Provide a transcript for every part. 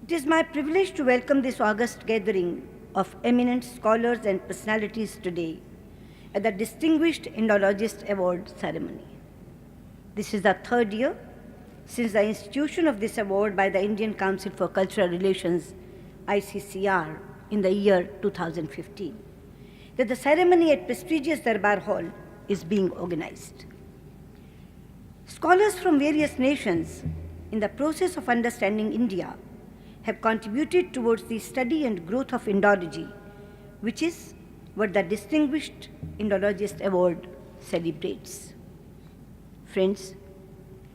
It is my privilege to welcome this august gathering of eminent scholars and personalities today at the Distinguished Indologist Award ceremony. This is the third year since the institution of this award by the Indian Council for Cultural Relations, ICCR, in the year 2015, that the ceremony at prestigious Darbar Hall is being organized. Scholars from various nations, in the process of understanding India, have contributed towards the study and growth of Indology, which is what the Distinguished Indologist Award celebrates. Friends,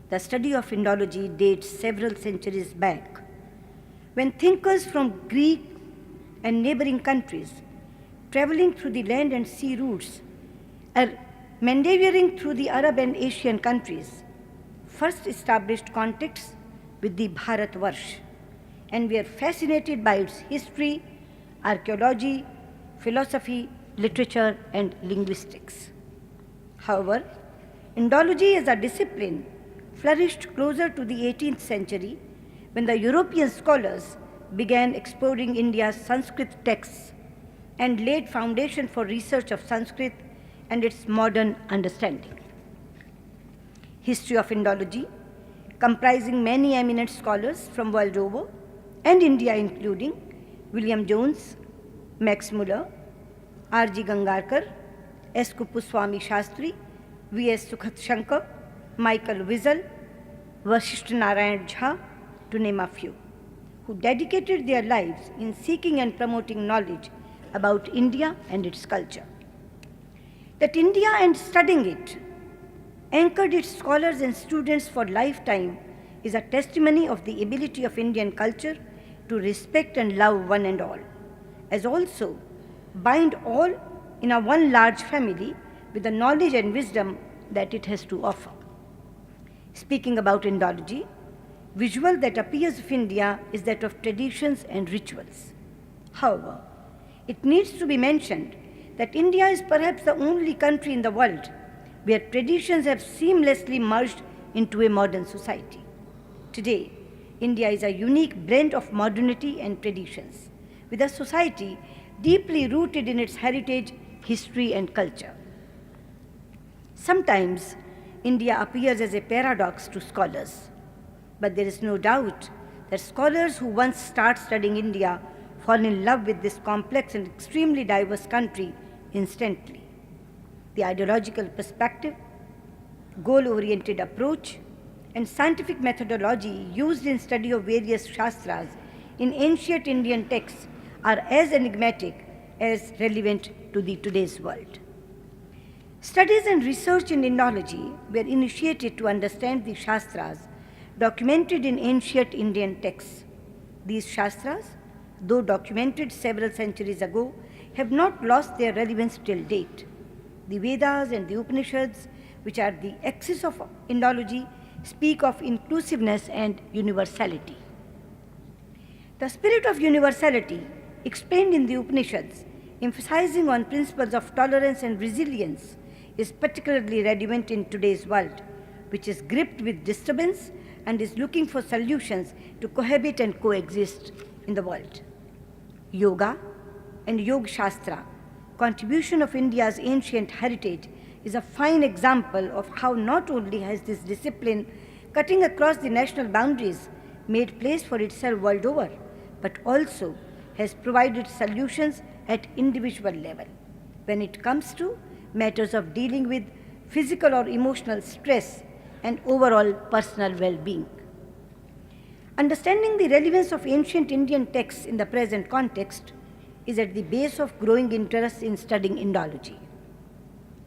the study of Indology dates several centuries back, when thinkers from Greek and neighboring countries, traveling through the land and sea routes, or meandering through the Arab and Asian countries, first established contacts with the Bharatvarsh, and were fascinated by its history, archaeology, philosophy, literature, and linguistics. However, Indology as a discipline flourished closer to the 18th century when the European scholars began exploring India's Sanskrit texts and laid foundation for research of Sanskrit and its modern understanding. History of Indology, comprising many eminent scholars from world over and India including William Jones, Max Muller, R.G. Gangarkar, S. Kuppuswamy Shastri, V.S. Sukhat Shankar, Michael Wiesel, Vasishtha Narayan Jha, to name a few, who dedicated their lives in seeking and promoting knowledge about India and its culture. That India and studying it anchored its scholars and students for lifetime is a testimony of the ability of Indian culture to respect and love one and all, as also bind all in a one large family with the knowledge and wisdom that it has to offer. Speaking about Indology, visual that appears of India is that of traditions and rituals. However, it needs to be mentioned that India is perhaps the only country in the world where traditions have seamlessly merged into a modern society. Today, India is a unique blend of modernity and traditions, with a society deeply rooted in its heritage, history, and culture. Sometimes, India appears as a paradox to scholars, but there is no doubt that scholars who once start studying India fall in love with this complex and extremely diverse country instantly. The ideological perspective, goal-oriented approach, and scientific methodology used in study of various shastras in ancient Indian texts are as enigmatic as relevant to today's world. Studies and research in Indology were initiated to understand the shastras documented in ancient Indian texts. These shastras, though documented several centuries ago, have not lost their relevance till date. The Vedas and the Upanishads, which are the axis of Indology, speak of inclusiveness and universality. The spirit of universality, explained in the Upanishads, emphasizing on principles of tolerance and resilience, is particularly relevant in today's world, which is gripped with disturbance and is looking for solutions to cohabit and coexist in the world. Yoga and Yoga Shastra, contribution of India's ancient heritage, is a fine example of how not only has this discipline cutting across the national boundaries made place for itself world over, but also has provided solutions at individual level when it comes to matters of dealing with physical or emotional stress and overall personal well-being. Understanding the relevance of ancient Indian texts in the present context is at the base of growing interest in studying Indology.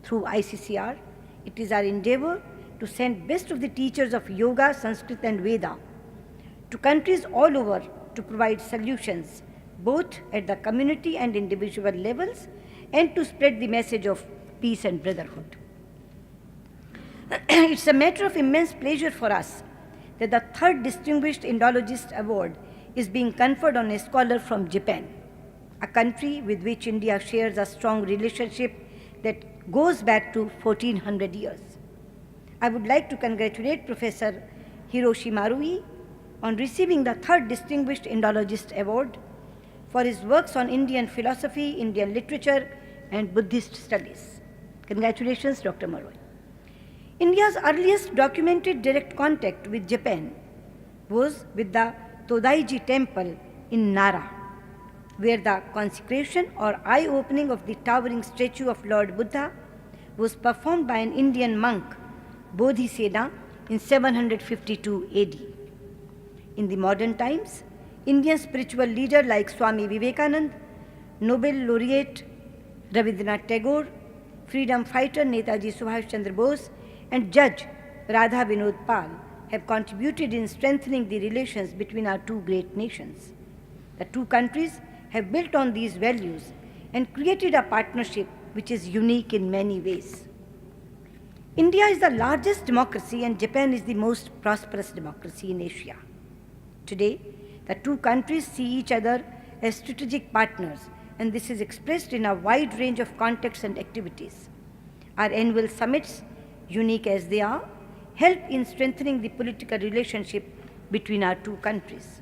Through ICCR, it is our endeavor to send best of the teachers of yoga, Sanskrit, and Veda to countries all over to provide solutions both at the community and individual levels and to spread the message of peace and brotherhood. It's a matter of immense pleasure for us that the third Distinguished Indologist Award is being conferred on a scholar from Japan, a country with which India shares a strong relationship that goes back to 1400 years. I would like to congratulate Professor Hiroshi Marui on receiving the 3rd Distinguished Indologist Award for his works on Indian philosophy, Indian literature, and Buddhist studies. Congratulations, Dr. Marui. India's earliest documented direct contact with Japan was with the Todaiji temple in Nara, where the consecration or eye-opening of the towering statue of Lord Buddha was performed by an Indian monk, Bodhisena, in 752 AD. In the modern times, Indian spiritual leaders like Swami Vivekananda, Nobel laureate Rabindranath Tagore, freedom fighter Netaji Subhash Chandra Bose, and Judge Radha Vinod Pal have contributed in strengthening the relations between our two great nations. The two countries have built on these values and created a partnership which is unique in many ways. India is the largest democracy and Japan is the most prosperous democracy in Asia. Today, the two countries see each other as strategic partners, and this is expressed in a wide range of contexts and activities. Our annual summits, unique as they are, help in strengthening the political relationship between our two countries.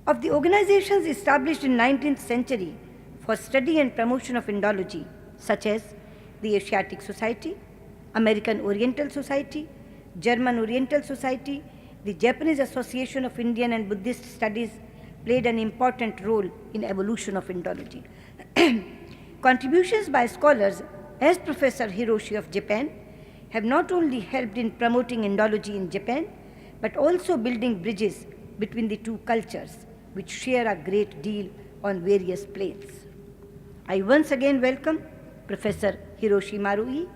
Of the organizations established in 19th century for study and promotion of Indology, such as the Asiatic Society, American Oriental Society, German Oriental Society, the Japanese Association of Indian and Buddhist Studies played an important role in evolution of Indology. Contributions by scholars as Professor Hiroshi of Japan have not only helped in promoting Indology in Japan, but also building bridges between the two cultures, which share a great deal on various planes. I once again welcome Professor Hiroshi Marui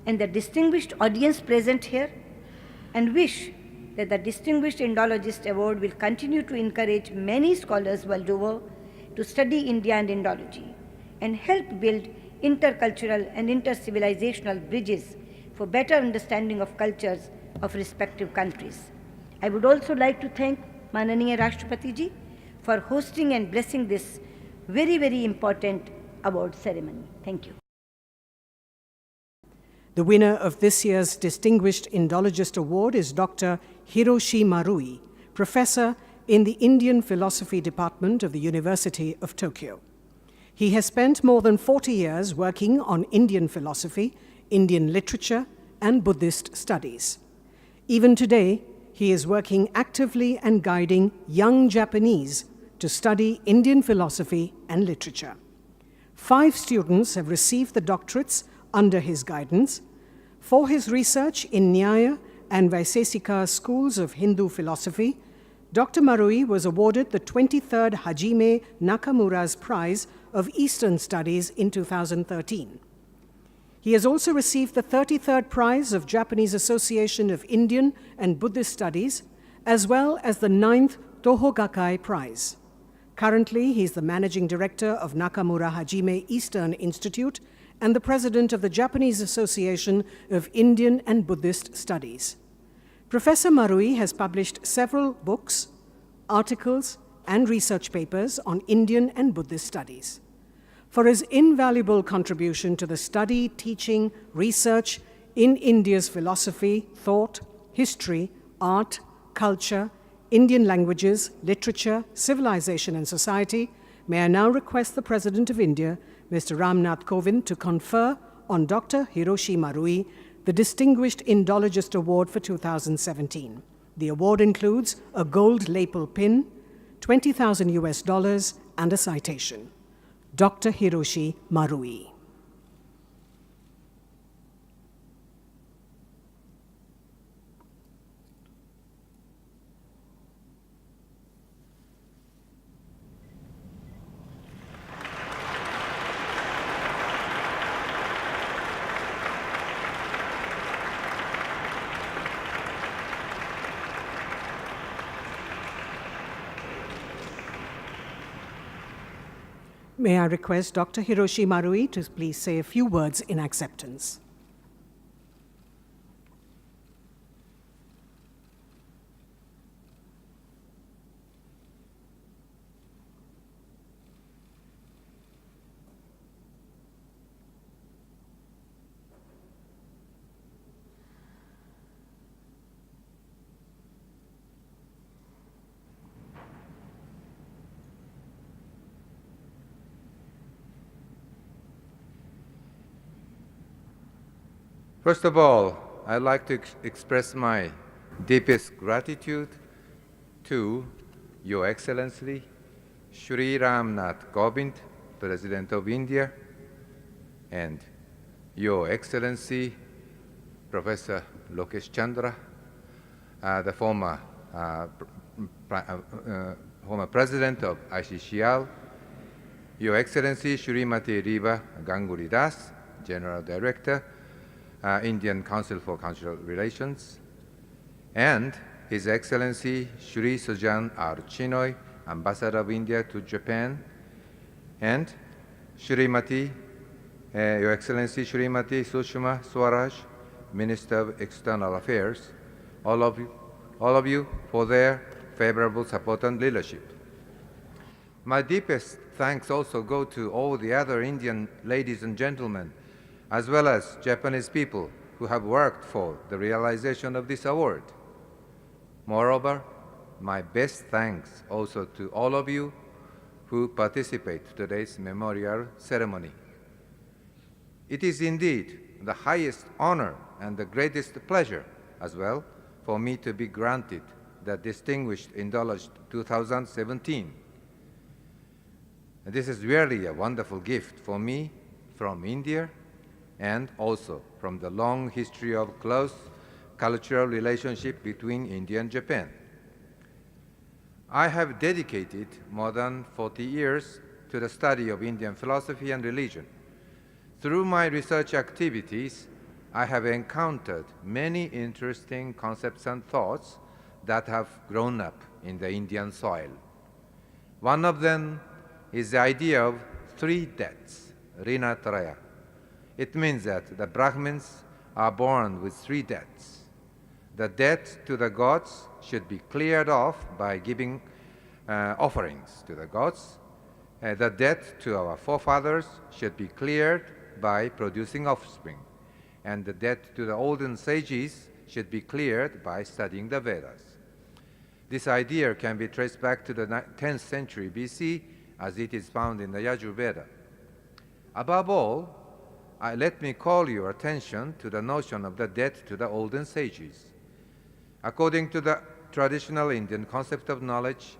and the distinguished audience present here, and wish that the Distinguished Indologist Award will continue to encourage many scholars world over to study India and Indology and help build intercultural and intercivilizational bridges for better understanding of cultures of respective countries. I would also like to thank Mananiya Rashtrapati ji for hosting and blessing this very, very important award ceremony. Thank you. The winner of this year's Distinguished Indologist Award is Dr. Hiroshi Marui, Professor in the Indian Philosophy Department of the University of Tokyo. He has spent more than 40 years working on Indian philosophy, Indian literature, and Buddhist studies. Even today, he is working actively and guiding young Japanese to study Indian philosophy and literature. 5 students have received the doctorates under his guidance. For his research in Nyaya and Vaisesika schools of Hindu philosophy, Dr. Marui was awarded the 23rd Hajime Nakamura's Prize of Eastern Studies in 2013. He has also received the 33rd Prize of Japanese Association of Indian and Buddhist Studies, as well as the 9th Toho Gakkai Prize. Currently, he is the Managing Director of Nakamura Hajime Eastern Institute and the President of the Japanese Association of Indian and Buddhist Studies. Professor Marui has published several books, articles, and research papers on Indian and Buddhist studies. For his invaluable contribution to the study, teaching, research in India's philosophy, thought, history, art, culture, Indian languages, literature, civilization, and society, may I now request the President of India, Mr. Nath Kovind, to confer on Dr. Hiroshi Marui the Distinguished Indologist Award for 2017. The award includes a gold lapel pin, $20,000 US, and a citation. Dr. Hiroshi Marui. May I request Dr. Hiroshi Marui to please say a few words in acceptance. First of all, I'd like to express my deepest gratitude to Your Excellency, Shri Nath Kovind, President of India, and Your Excellency, Professor Lokesh Chandra, the former President of ICCR, Your Excellency Srimati Riva Ganguly Das, General Director, Indian Council for Cultural Relations, and His Excellency Shri Sujan R. Chinoy, Ambassador of India to Japan, and Shrimati, Your Excellency Shrimati Sushma Swaraj, Minister of External Affairs, all of you for their favorable support and leadership. My deepest thanks also go to all the other Indian ladies and gentlemen, as well as Japanese people who have worked for the realization of this award. Moreover, my best thanks also to all of you who participate in today's memorial ceremony. It is indeed the highest honor and the greatest pleasure as well for me to be granted the Distinguished Indologist 2017. This is really a wonderful gift for me from India and also from the long history of close cultural relationship between India and Japan. I have dedicated more than 40 years to the study of Indian philosophy and religion. Through my research activities, I have encountered many interesting concepts and thoughts that have grown up in the Indian soil. One of them is the idea of three deaths, Rinatraya. It means that the Brahmins are born with three deaths. The debt to the gods should be cleared off by giving offerings to the gods. The debt to our forefathers should be cleared by producing offspring. And the debt to the olden sages should be cleared by studying the Vedas. This idea can be traced back to the 10th century BC, as it is found in the Yajurveda. Above all, let me call your attention to the notion of the debt to the olden sages. According to the traditional Indian concept of knowledge,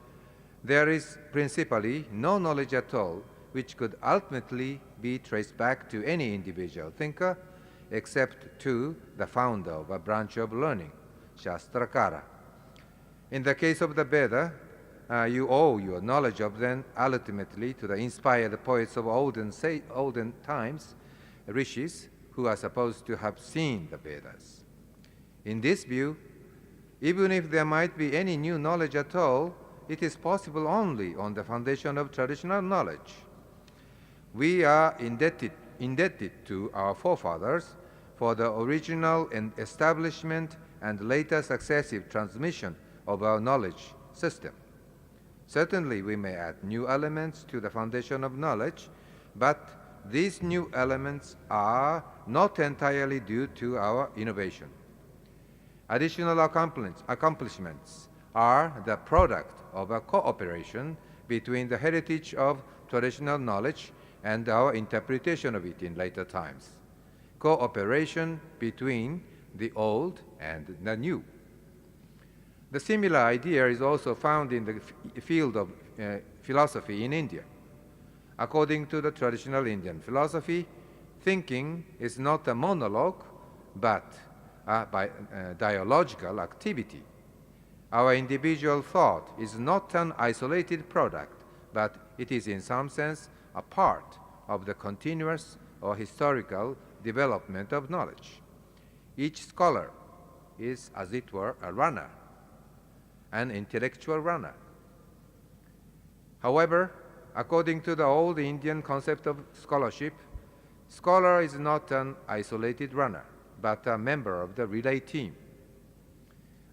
there is principally no knowledge at all which could ultimately be traced back to any individual thinker except to the founder of a branch of learning, Shastrakara. In the case of the Veda, you owe your knowledge of them ultimately to the inspired poets of olden times, rishis, who are supposed to have seen the Vedas. In this view, even if there might be any new knowledge at all, it is possible only on the foundation of traditional knowledge. We are indebted to our forefathers for the original establishment and later successive transmission of our knowledge system. Certainly, we may add new elements to the foundation of knowledge, but these new elements are not entirely due to our innovation. Additional accomplishments are the product of a cooperation between the heritage of traditional knowledge and our interpretation of it in later times. Cooperation between the old and the new. The similar idea is also found in the field of philosophy in India. According to the traditional Indian philosophy, thinking is not a monologue, but a dialogical activity. Our individual thought is not an isolated product, but it is in some sense a part of the continuous or historical development of knowledge. Each scholar is, as it were, a runner, an intellectual runner. However, according to the old Indian concept of scholarship, scholar is not an isolated runner, but a member of the relay team.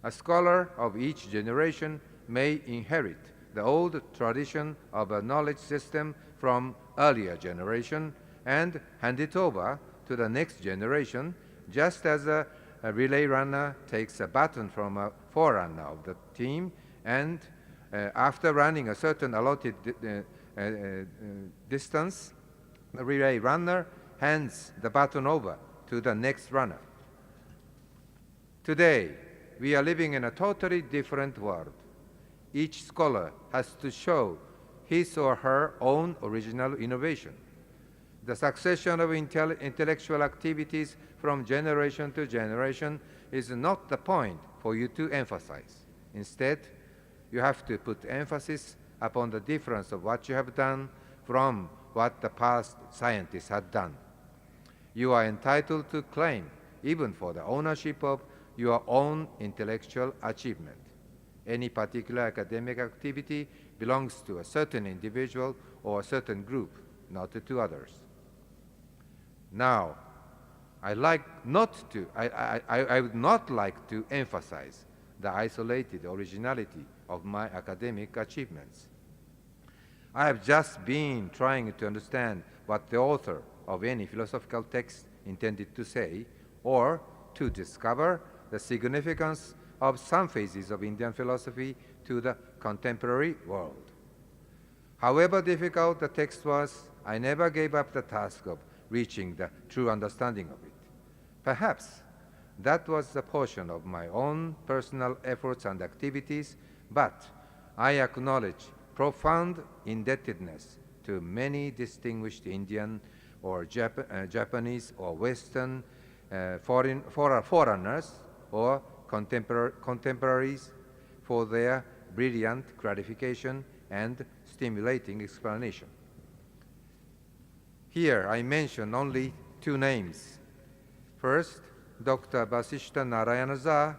A scholar of each generation may inherit the old tradition of a knowledge system from earlier generation and hand it over to the next generation, just as a relay runner takes a baton from a forerunner of the team, and after running a certain allotted distance, the relay runner hands the baton over to the next runner. Today, we are living in a totally different world. Each scholar has to show his or her own original innovation. The succession of intellectual activities from generation to generation is not the point for you to emphasize. Instead, you have to put emphasis upon the difference of what you have done from what the past scientists had done. You are entitled to claim, even for the ownership of your own intellectual achievement. Any particular academic activity belongs to a certain individual or a certain group, not to others. Now, I would not like to emphasize the isolated originality of my academic achievements. I have just been trying to understand what the author of any philosophical text intended to say, or to discover the significance of some phases of Indian philosophy to the contemporary world. However difficult the text was, I never gave up the task of reaching the true understanding of it. Perhaps that was the portion of my own personal efforts and activities, but I acknowledge profound indebtedness to many distinguished Indian or Japanese or Western foreigners or contemporaries for their brilliant clarification and stimulating explanation. Here I mention only two names. First, Dr. Vasishta Narayana,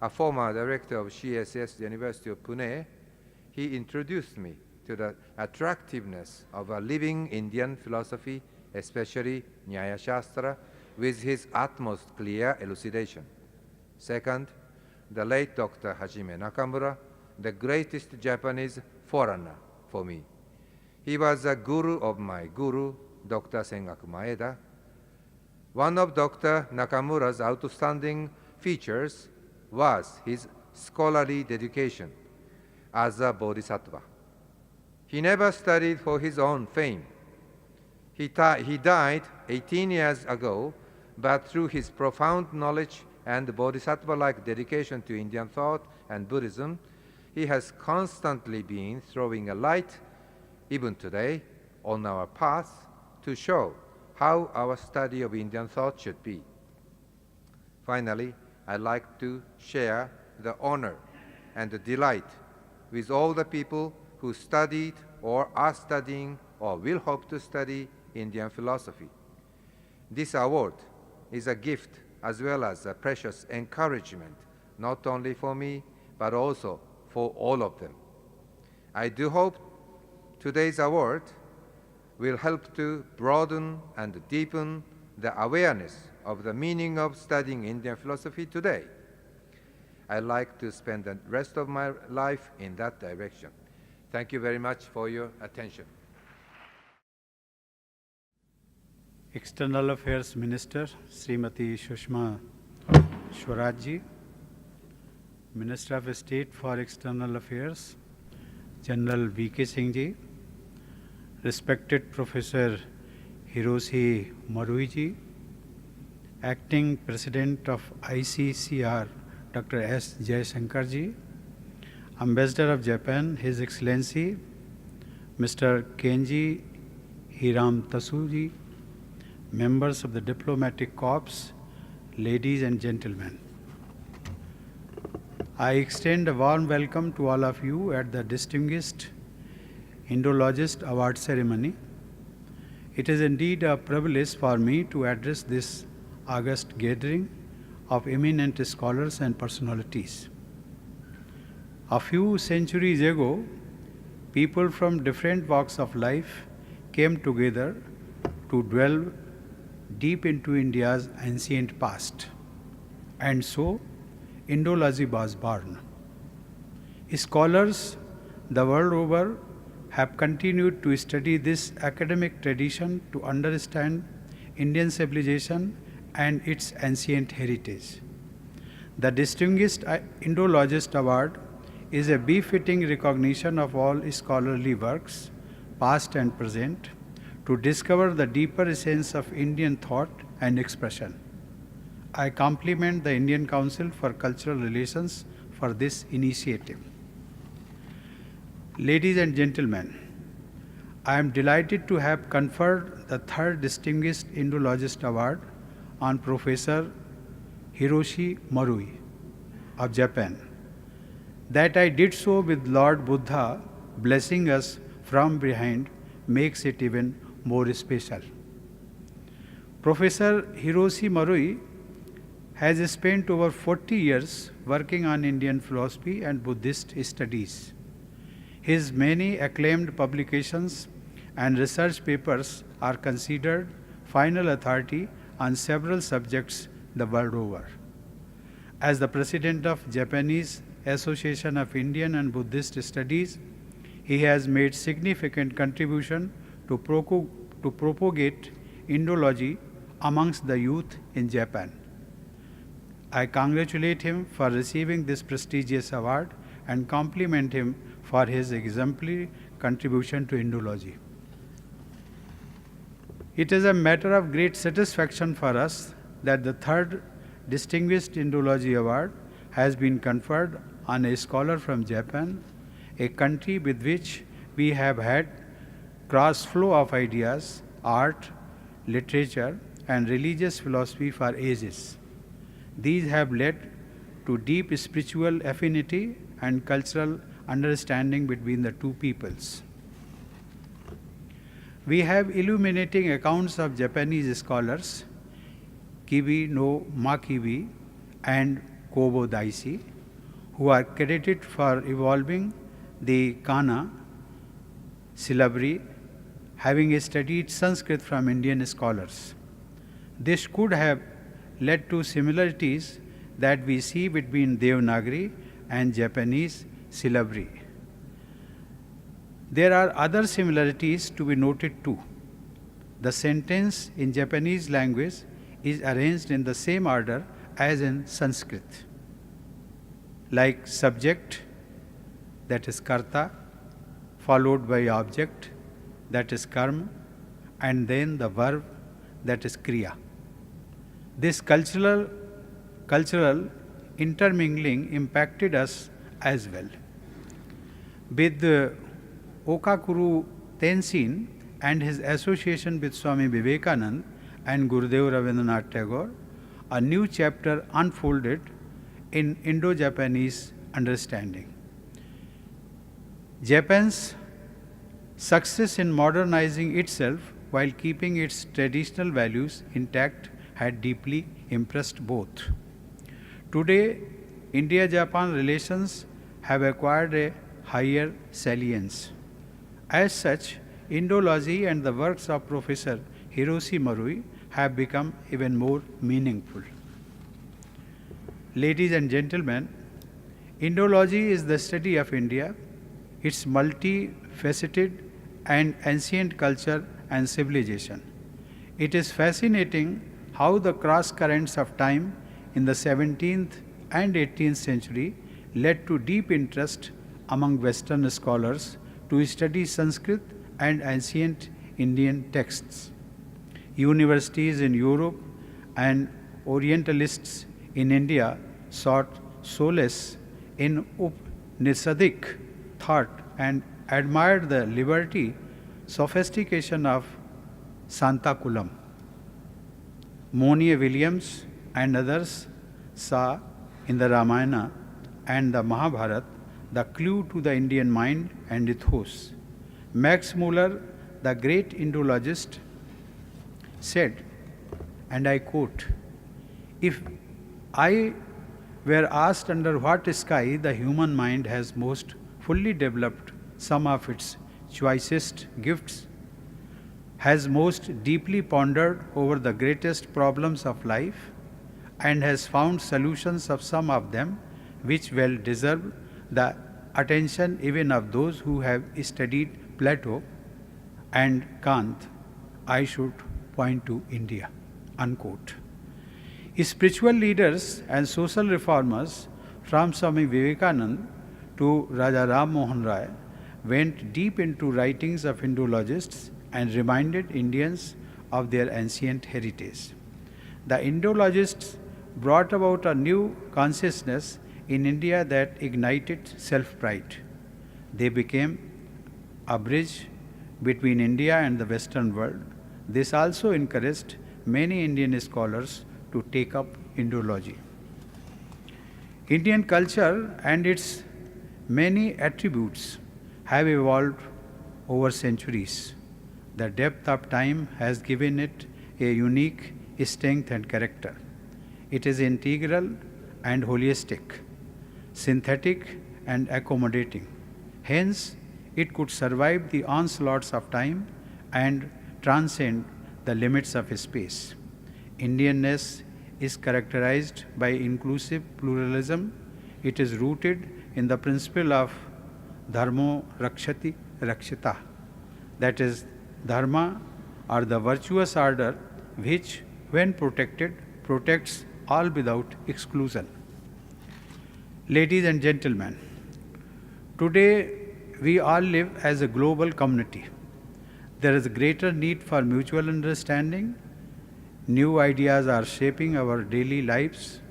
a former director of CSS, the University of Pune. He introduced me to the attractiveness of a living Indian philosophy, especially Nyaya Shastra, with his utmost clear elucidation. Second, the late Dr. Hajime Nakamura, the greatest Japanese foreigner for me. He was a guru of my guru, Dr. Sengaku Maeda. One of Dr. Nakamura's outstanding features was his scholarly dedication as a bodhisattva. He never studied for his own fame. He died 18 years ago, but through his profound knowledge and bodhisattva-like dedication to Indian thought and Buddhism, he has constantly been throwing a light, even today, on our path to show how our study of Indian thought should be. Finally, I'd like to share the honor and the delight with all the people who studied or are studying or will hope to study Indian philosophy. This award is a gift as well as a precious encouragement, not only for me, but also for all of them. I do hope today's award will help to broaden and deepen the awareness of the meaning of studying Indian philosophy today. I'd like to spend the rest of my life in that direction. Thank you very much for your attention. External Affairs Minister, Srimati Sushma Swaraj, Minister of State for External Affairs, General V.K. Singh ji, respected Professor Hiroshi Marui ji, Acting President of ICCR, Dr. S. Jaishankar ji, Ambassador of Japan, His Excellency Mr. Kenji Hiram Tasu ji, members of the Diplomatic Corps, ladies and gentlemen. I extend a warm welcome to all of you at the distinguished Indologist Award ceremony. It is indeed a privilege for me to address this august gathering of eminent scholars and personalities. A few centuries ago, people from different walks of life came together to delve deep into India's ancient past. And so, Indology was born. Scholars the world over have continued to study this academic tradition to understand Indian civilization and its ancient heritage. The Distinguished Indologist Award is a befitting recognition of all scholarly works, past and present, to discover the deeper essence of Indian thought and expression. I compliment the Indian Council for Cultural Relations for this initiative. Ladies and gentlemen, I am delighted to have conferred the third Distinguished Indologist Award on Professor Hiroshi Marui of Japan. That I did so with Lord Buddha blessing us from behind makes it even more special. Professor Hiroshi Marui has spent over 40 years working on Indian philosophy and Buddhist studies. His many acclaimed publications and research papers are considered final authority on several subjects the world over. As the president of Japanese Association of Indian and Buddhist Studies, he has made significant contribution to propagate Indology amongst the youth in Japan. I congratulate him for receiving this prestigious award and compliment him for his exemplary contribution to Indology. It is a matter of great satisfaction for us that the third Distinguished Indology Award has been conferred on a scholar from Japan, a country with which we have had cross flow of ideas, art, literature, and religious philosophy for ages. These have led to deep spiritual affinity and cultural understanding between the two peoples. We have illuminating accounts of Japanese scholars, Kibi no Makibi and Kobo Daisi, who are credited for evolving the Kana syllabary, having studied Sanskrit from Indian scholars. This could have led to similarities that we see between Devanagari and Japanese syllabary. There are other similarities to be noted too. The sentence in Japanese language is arranged in the same order as in Sanskrit, like subject, that is karta, followed by object, that is karma, and then the verb, that is kriya. This cultural intermingling impacted us as well. With Okakuru Tenzin and his association with Swami Vivekananda and Gurudev Rabindranath Tagore, a new chapter unfolded in Indo-Japanese understanding. Japan's success in modernizing itself while keeping its traditional values intact had deeply impressed both. Today, India-Japan relations have acquired a higher salience. As such, Indology and the works of Professor Hiroshi Marui have become even more meaningful. Ladies and gentlemen, Indology is the study of India, its multifaceted and ancient culture and civilization. It is fascinating how the cross currents of time in the 17th and 18th century led to deep interest among Western scholars to study Sanskrit and ancient Indian texts. Universities in Europe and Orientalists in India sought solace in Upanishadic thought and admired the liberty, sophistication of Santakulam. Monier Williams and others saw in the Ramayana and the Mahabharata the clue to the Indian mind and ethos. Max Muller, the great Indologist, said, and I quote, "If I were asked under what sky the human mind has most fully developed some of its choicest gifts, has most deeply pondered over the greatest problems of life, and has found solutions of some of them which well deserve the attention even of those who have studied Plato and Kant, I should point to India." Unquote. Spiritual leaders and social reformers from Swami Vivekananda to Raja Ram Mohan Rai went deep into writings of Indologists and reminded Indians of their ancient heritage. The Indologists brought about a new consciousness in India that ignited self-pride. They became a bridge between India and the Western world. This also encouraged many Indian scholars to take up Indology. Indian culture and its many attributes have evolved over centuries. The depth of time has given it a unique strength and character. It is integral and holistic, synthetic and accommodating. Hence, it could survive the onslaughts of time and transcend the limits of space. Indianness is characterized by inclusive pluralism. It is rooted in the principle of dharmo rakshati rakshita, that is, dharma or the virtuous order which, when protected, protects all without exclusion. Ladies and gentlemen, today we all live as a global community. There is a greater need for mutual understanding. New ideas are shaping our daily lives.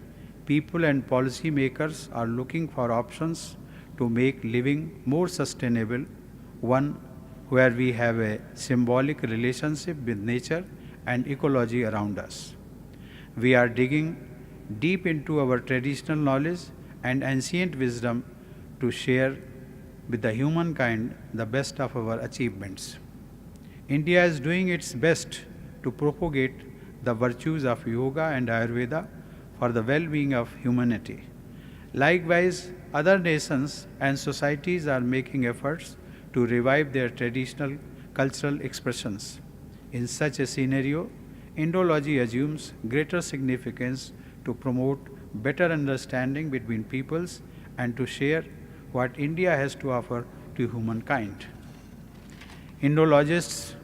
People and policy makers are looking for options to make living more sustainable, one where we have a symbolic relationship with nature and ecology around us. We are digging deep into our traditional knowledge and ancient wisdom to share with the humankind the best of our achievements. India is doing its best to propagate the virtues of yoga and Ayurveda for the well-being of humanity. Likewise, other nations and societies are making efforts to revive their traditional cultural expressions. In such a scenario, Indology assumes greater significance to promote better understanding between peoples and to share what India has to offer to humankind. Indologists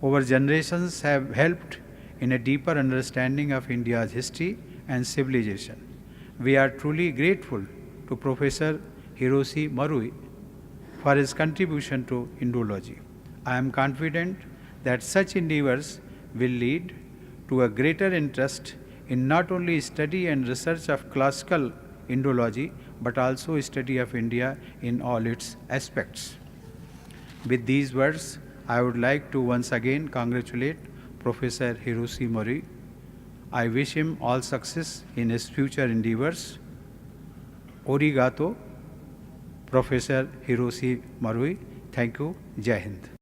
over generations have helped in a deeper understanding of India's history and civilization. We are truly grateful to Professor Hiroshi Marui for his contribution to Indology. I am confident that such endeavors will lead to a greater interest in not only study and research of classical Indology, but also study of India in all its aspects. With these words, I would like to once again congratulate Professor Hiroshi Marui. I wish him all success in his future endeavors. Origato, Professor Hiroshi Marui. Thank you. Jai Hind.